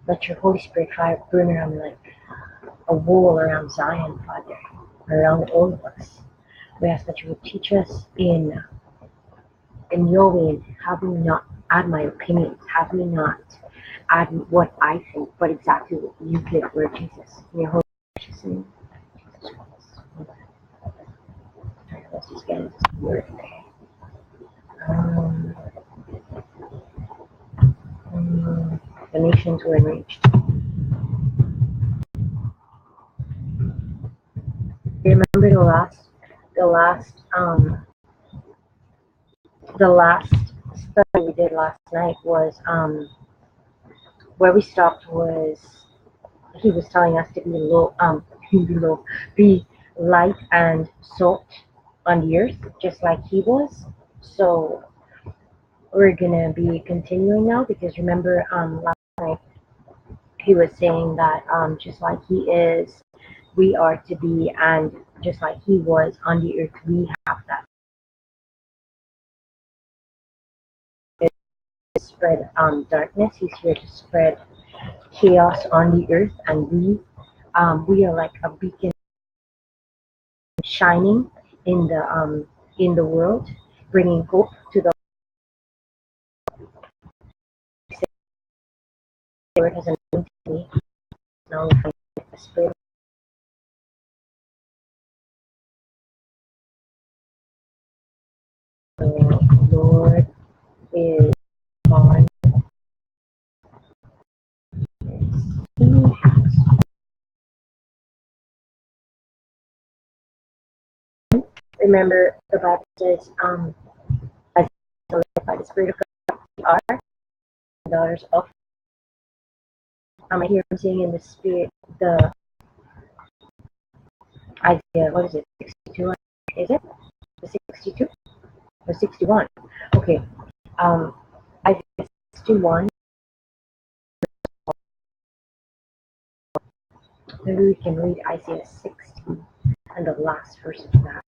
Let your Holy Spirit fire burn around me like a wall around Zion, Father, around all of us. We ask that you would teach us in your way, and have me not add my opinions, have me not add what I think, but exactly what you did, Lord Jesus. In your holy precious name, Jesus Christ. Alright, let's just get into the word today. The nations were enraged. You remember the last study we did last night was where we stopped was he was telling us to be light and salt on the earth, just like he was. So we're gonna be continuing now, because remember last night he was saying that just like he is, we are to be, and just like he was on the earth, we have that. Spread darkness. He's here to spread chaos on the earth, and we are like a beacon shining in the world, bringing hope to the Lord has anointed me. Now the Spirit of the Lord is on. Remember, the Bible says, as by the Spirit of God, we are daughters of. I hear him saying in the Spirit, the Isaiah, what is it, 62? Is it the 62 or 61? Okay, Isaiah 61. Maybe we can read Isaiah 60 and the last verse of that.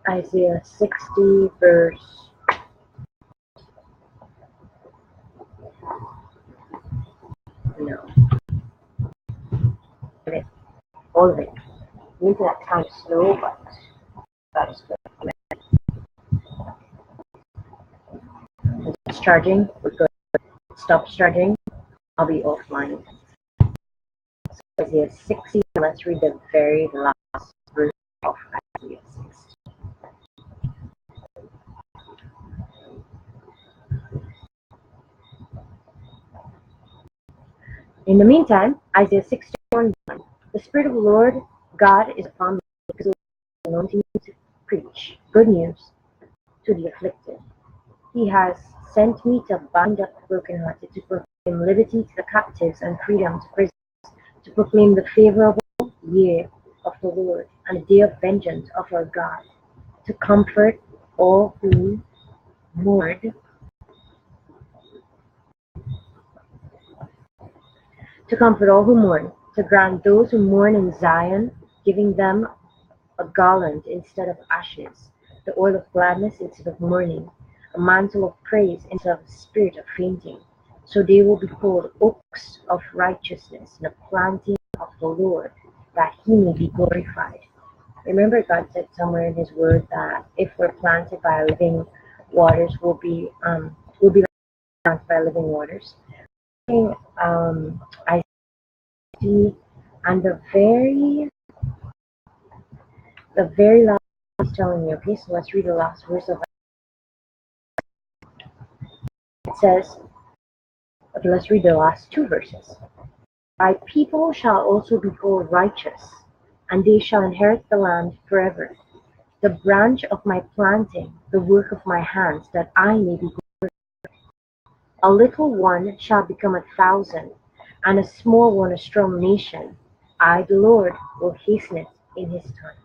Isaiah 60 verse no. All of it. Maybe that kind of slow, but that is good. It's charging, we're good. Stops charging, I'll be offline. So Isaiah 60, let's read the very last verse of Isaiah 60. In the meantime, Isaiah 61, the Spirit of the Lord God is upon me, because He has anointed me to preach good news to the afflicted. He has sent me to bind up the brokenhearted, to proclaim liberty to the captives and freedom to prisoners, to proclaim the favorable year of the Lord and the day of vengeance of our God, to comfort all who mourn, to grant those who mourn in Zion, giving them a garland instead of ashes, the oil of gladness instead of mourning, a mantle of praise instead of a spirit of fainting. So they will be called oaks of righteousness, the planting of the Lord, that He may be glorified. Remember, God said somewhere in His Word that if we're planted by living waters, we'll be planted by living waters. I see, and the very last is telling me. Okay, so let's read the last verse of it. It says, okay, let's read the last two verses. My people shall also be called righteous, and they shall inherit the land forever. The branch of my planting, the work of my hands, that I may be glorified. A little one shall become 1,000, and a small one a strong nation. I, the Lord, will hasten it in His time.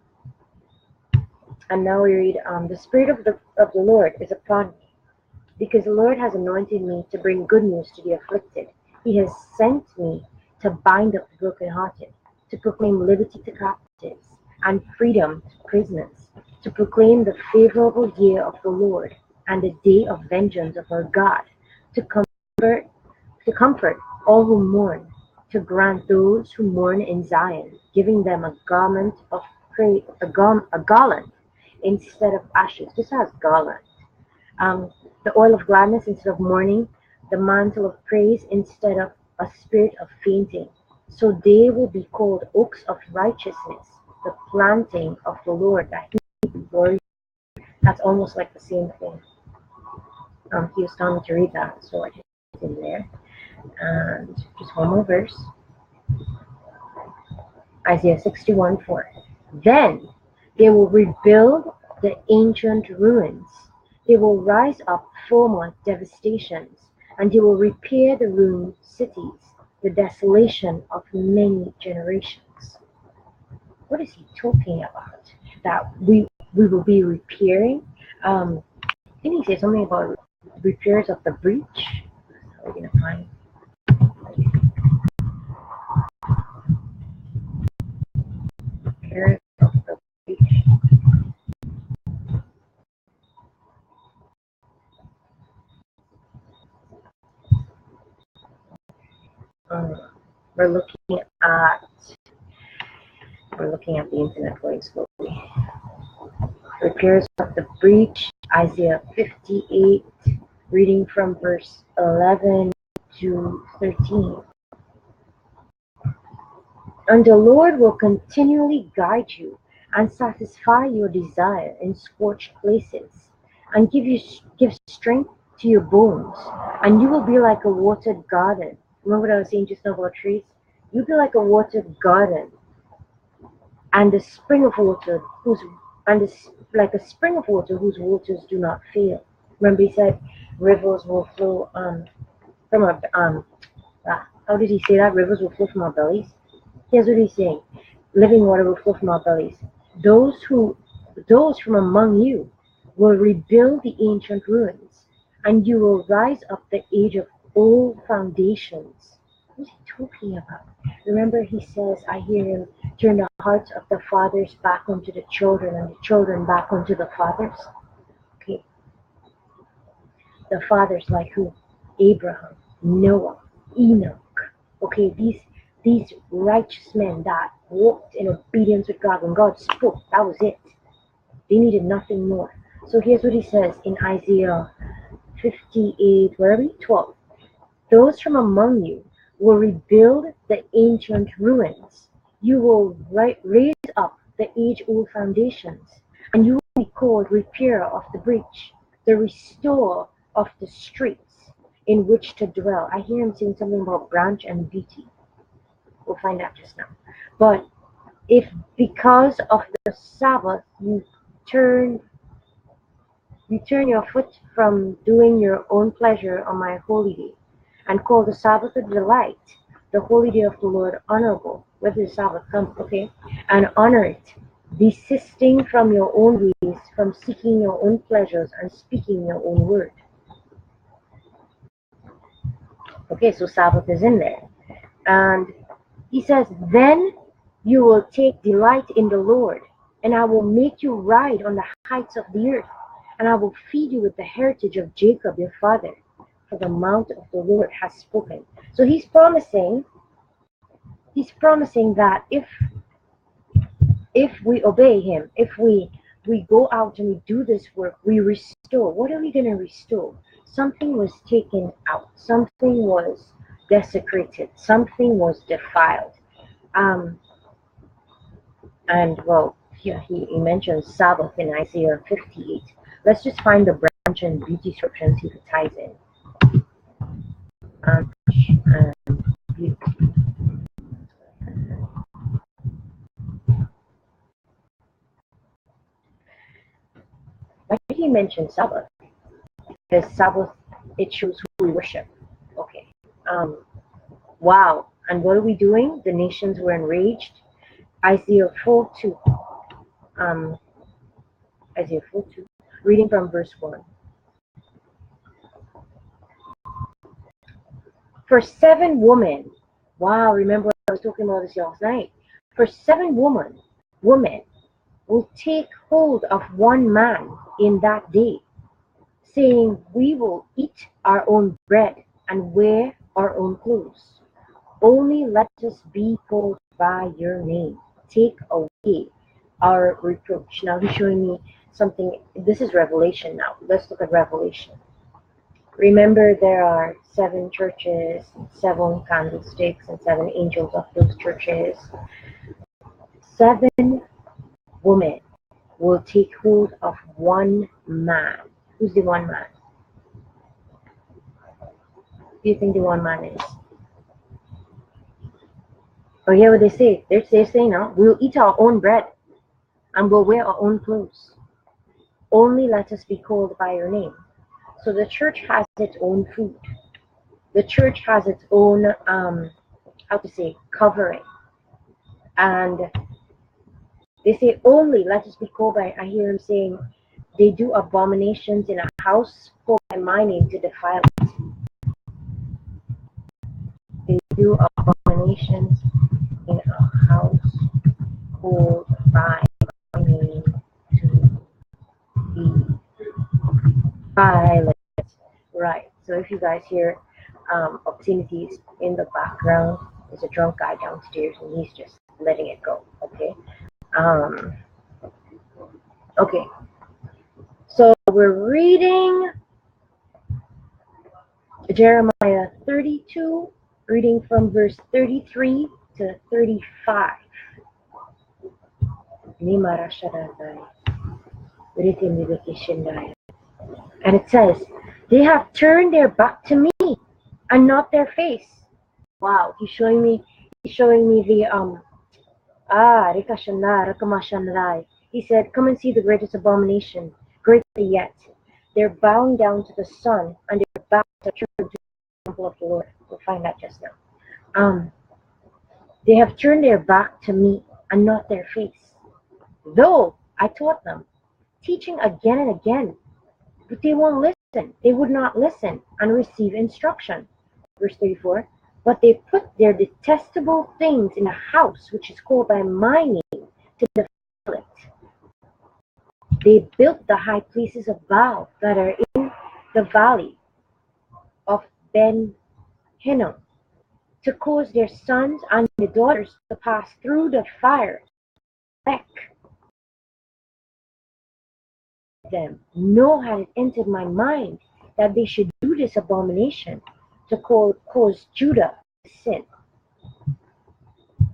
And now we read, the Spirit of the Lord is upon me, because the Lord has anointed me to bring good news to the afflicted. He has sent me to bind up the brokenhearted, to proclaim liberty to captives, and freedom to prisoners, to proclaim the favorable year of the Lord and the day of vengeance of our God, to comfort all who mourn, to grant those who mourn in Zion, giving them a garment of praise, a garland instead of ashes. This has garland. The oil of gladness instead of mourning, the mantle of praise instead of a spirit of fainting. So they will be called oaks of righteousness, the planting of the Lord, that he will glory. That's almost like the same thing. He was telling me to read that, so I just put it in there. And just one more verse. Isaiah 61:4. Then they will rebuild the ancient ruins. They will rise up former devastations, and they will repair the ruined cities, the desolation of many generations. What is he talking about? That we will be repairing? Didn't he say something about repairs of the breach? How are we gonna find repairs of the breach? Um, we're looking at the internet going slowly. Repairs of the breach, Isaiah 58, reading from verse 11 to 13. And the Lord will continually guide you and satisfy your desire in scorched places, and give strength to your bones, and you will be like a watered garden. Remember what I was saying just now about trees? You'll be like a watered garden, and the spring of water like a spring of water whose waters do not fail. Remember he said rivers will flow from our how did he say that? Rivers will flow from our bellies. Here's what he's saying. Living water will flow from our bellies. Those from among you will rebuild the ancient ruins, and you will rise up the age of old foundations. What's he talking about? Remember he says, I hear him turn the hearts of the fathers back onto the children and the children back onto the fathers. Okay. The fathers like who? Abraham, Noah, Enoch. Okay, these righteous men that walked in obedience with God. When God spoke, that was it. They needed nothing more. So here's what he says in Isaiah 58, where are we? 12. Those from among you will rebuild the ancient ruins. You will raise up the age-old foundations, and you will be called repairer of the breach, the restorer of the streets in which to dwell. I hear him saying something about branch and beauty. We'll find out just now. But if because of the Sabbath you turn your foot from doing your own pleasure on my holy day, and call the Sabbath a delight, the holy day of the Lord honorable, where the Sabbath comes, okay, and honor it, desisting from your own ways, from seeking your own pleasures and speaking your own word. Okay, so Sabbath is in there. And he says, then you will take delight in the Lord, and I will make you ride on the heights of the earth, and I will feed you with the heritage of Jacob your father, for the mouth of the Lord has spoken. So he's promising that if we obey him, if we go out and we do this work, we restore. What are we going to restore? Something was taken out. Something was desecrated. Something was defiled. And well, here he mentions Sabbath in Isaiah 58. Let's just find the branch and beauty scripture and see if it ties in. Branch and beauty. Why did he mention Sabbath? Because Sabbath, it shows who we worship. Okay. Wow. And what are we doing? The nations were enraged. Isaiah 4:2. Isaiah 4:2. Reading from verse 1. For 7 women. Wow, remember I was talking about this last night. For 7 women will take hold of one man in that day, saying, we will eat our own bread and wear our own clothes. Only let us be called by your name. Take away our reproach. Now he's showing me something. This is Revelation now. Let's look at Revelation. Remember, there are 7 churches, 7 candlesticks, and 7 angels of those churches. 7 women will take hold of one man. Who's the one man? Who do you think the one man is? Oh, hear what they say. They're saying now, we'll eat our own bread and we'll wear our own clothes. Only let us be called by your name. So the church has its own food. The church has its own, covering. And they say, only let us be called by, I hear him saying, they do abominations in a house called by my name to defile it. They do abominations in a house called by my name to defile it. Right. So if you guys hear obscenities in the background, there's a drunk guy downstairs and he's just letting it go. Okay. Okay. So we're reading Jeremiah 32, reading from verse 33 to 35. And it says, they have turned their back to me and not their face. Wow, he's showing me the he said, come and see the greatest abomination, greater yet. They're bowing down to the sun and their backs are turned to the temple of the Lord. We'll find that just now. They have turned their back to me and not their face. Though I taught them, teaching again and again, but they won't listen. They would not listen and receive instruction. Verse 34, but they put their detestable things in a house which is called by my name to defile it. They built the high places of Baal that are in the valley of Ben Hinnom to cause their sons and their daughters to pass through the fire. Them, nor had it entered my mind that they should do this abomination to cause Judah to sin.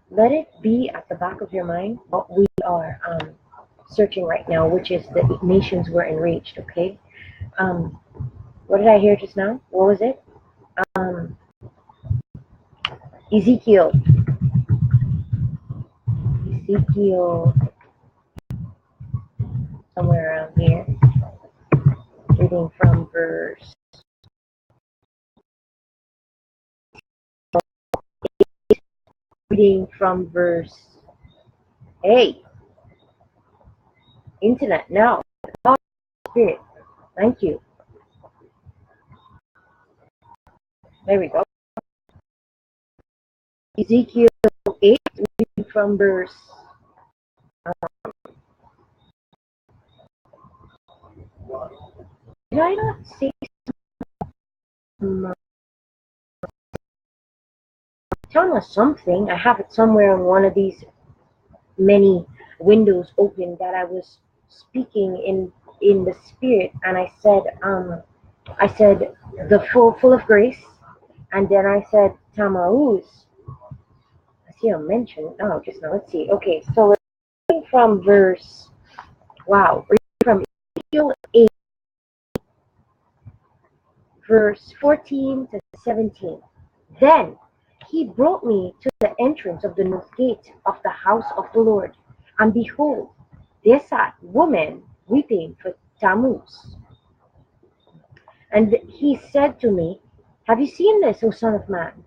Let it be at the back of your mind what we are searching right now, which is the nations were enraged. Okay, what did I hear just now? What was it? Ezekiel, somewhere around here, reading from verse 8. Internet now. Oh, Spirit, thank you. There we go. Ezekiel 8, reading from verse did I not say tell us something? I have it somewhere on one of these many windows open that I was speaking in the spirit, and I said the full of grace, and then I said Tamauz. I see a mention. Oh, just now. Let's see. Okay, so we're reading from verse. Wow, we're reading from Ezekiel 8, verse 14 to 17. Then he brought me to the entrance of the north gate of the house of the Lord, and behold, there sat women weeping for Tammuz. And he said to me, have you seen this, O son of man?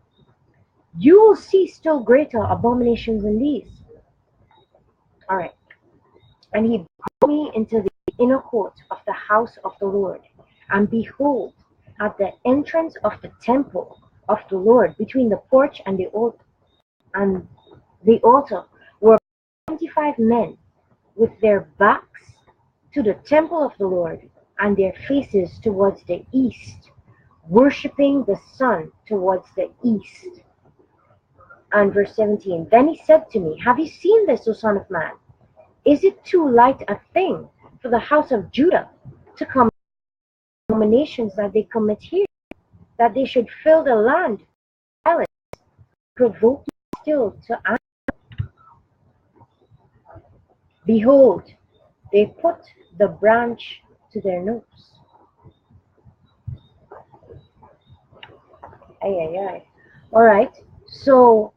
You will see still greater abominations than these. All right. And he brought me into the inner court of the house of the Lord, and behold, at the entrance of the temple of the Lord, between the porch and the altar were 25 men with their backs to the temple of the Lord, and their faces towards the east, worshipping the sun towards the east. And verse 17, then he said to me, have you seen this, O son of man? Is it too light a thing for the house of Judah to commit the abominations that they commit here, that they should fill the land, provoke me still to anger? Behold, they put the branch to their nose. Ay, ay, ay. All right. So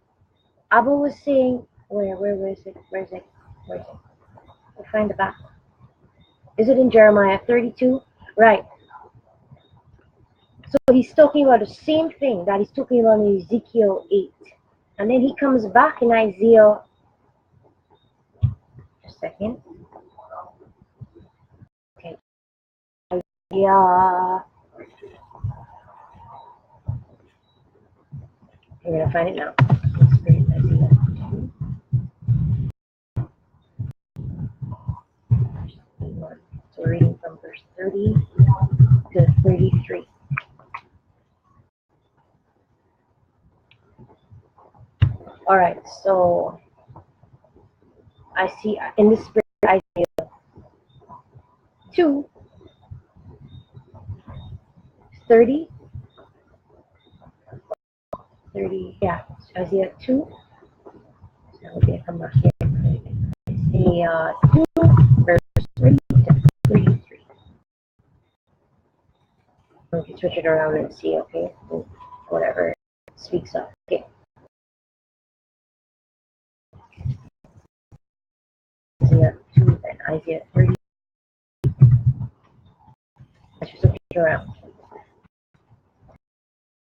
Abba was saying, where is it? Where is it? I'll find the back. Is it in Jeremiah 32? Right. So he's talking about the same thing that he's talking about in Ezekiel 8. And then he comes back in Isaiah. Just a second. Okay. Isaiah. I'm going to find it now. So we're reading from verse 30 to 33. All right, so I see in this spirit Isaiah 2, 30, yeah, Isaiah 2. So okay, come back here. Isaiah 2, verse 30 to 33. We can switch it around and see, okay? Whatever it speaks of. Okay. Isaiah 2 and Isaiah 30. Let's just switch it around.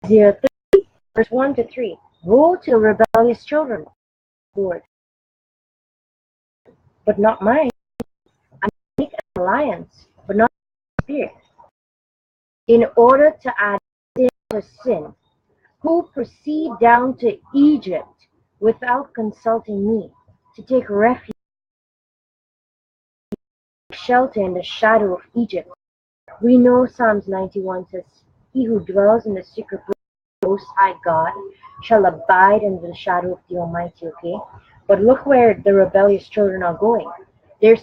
Isaiah 30, verse 1 to 3. Woe to the rebellious children, Lord, but not mine. I make an alliance, but not spirit, in order to add sin to sin, who proceed down to Egypt without consulting me, to take refuge, shelter in the shadow of Egypt. We know Psalms 91 says, he who dwells in the secret place of the Most High God shall abide under the shadow of the Almighty, okay? But look where the rebellious children are going. They're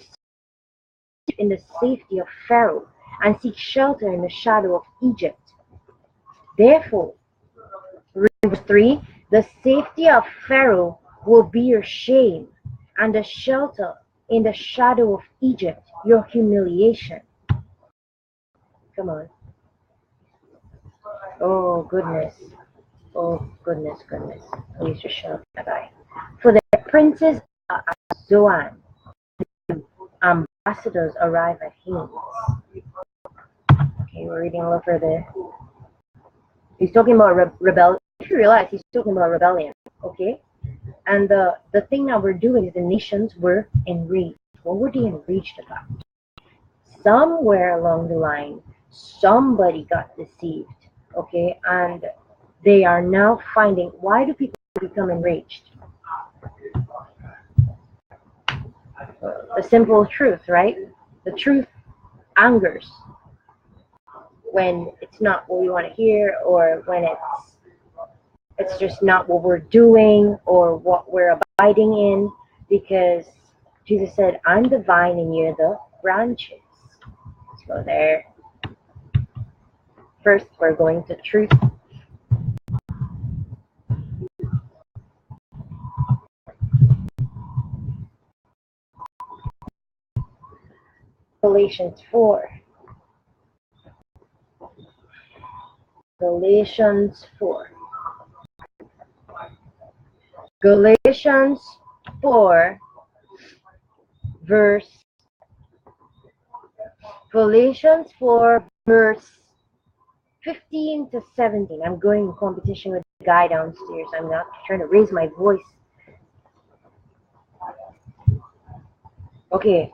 in the safety of Pharaoh and seek shelter in the shadow of Egypt. Therefore, verse 3, the safety of Pharaoh will be your shame, and the shelter in the shadow of Egypt your humiliation. Come on. Oh, goodness. Oh, goodness. Please just shut up that eye. For the princes of Zoan, ambassadors arrive at Hanes. Okay, we're reading a little further. He's talking about rebellion. If you realize, he's talking about rebellion. Okay? And the thing that we're doing is the nations were enraged. What were they enraged about? Somewhere along the line, somebody got deceived. Okay? And they are now finding, why do people become enraged? The simple truth, right? The truth angers when it's not what we want to hear, or when it's just not what we're doing or what we're abiding in, because Jesus said, I'm the vine and you're the branches. Let's go there. First, we're going to truth. Galatians 4. Galatians 4. Galatians 4, verse 15 to 17. I'm going in competition with the guy downstairs. I'm not trying to raise my voice. Okay.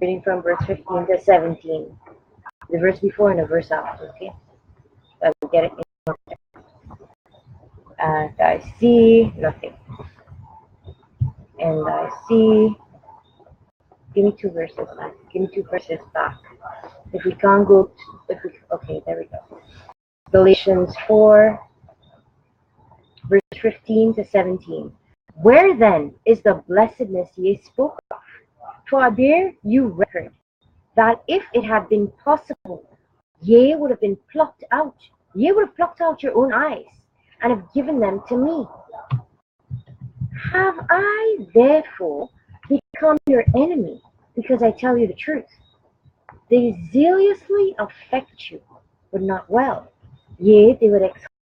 Reading from verse 15 to 17. The verse before and the verse after, okay? I will get it in I see nothing. And I see, give me 2 verses back. Give me 2 verses back. If we can't go, okay, there we go. Galatians 4, verse 15 to 17. Where then is the blessedness ye spoke of? For I bear you record that if it had been possible, ye would have been plucked out. Ye would have plucked out your own eyes and have given them to me. Have I therefore become your enemy because I tell you the truth? They zealously affect you, but not well. Yea, they would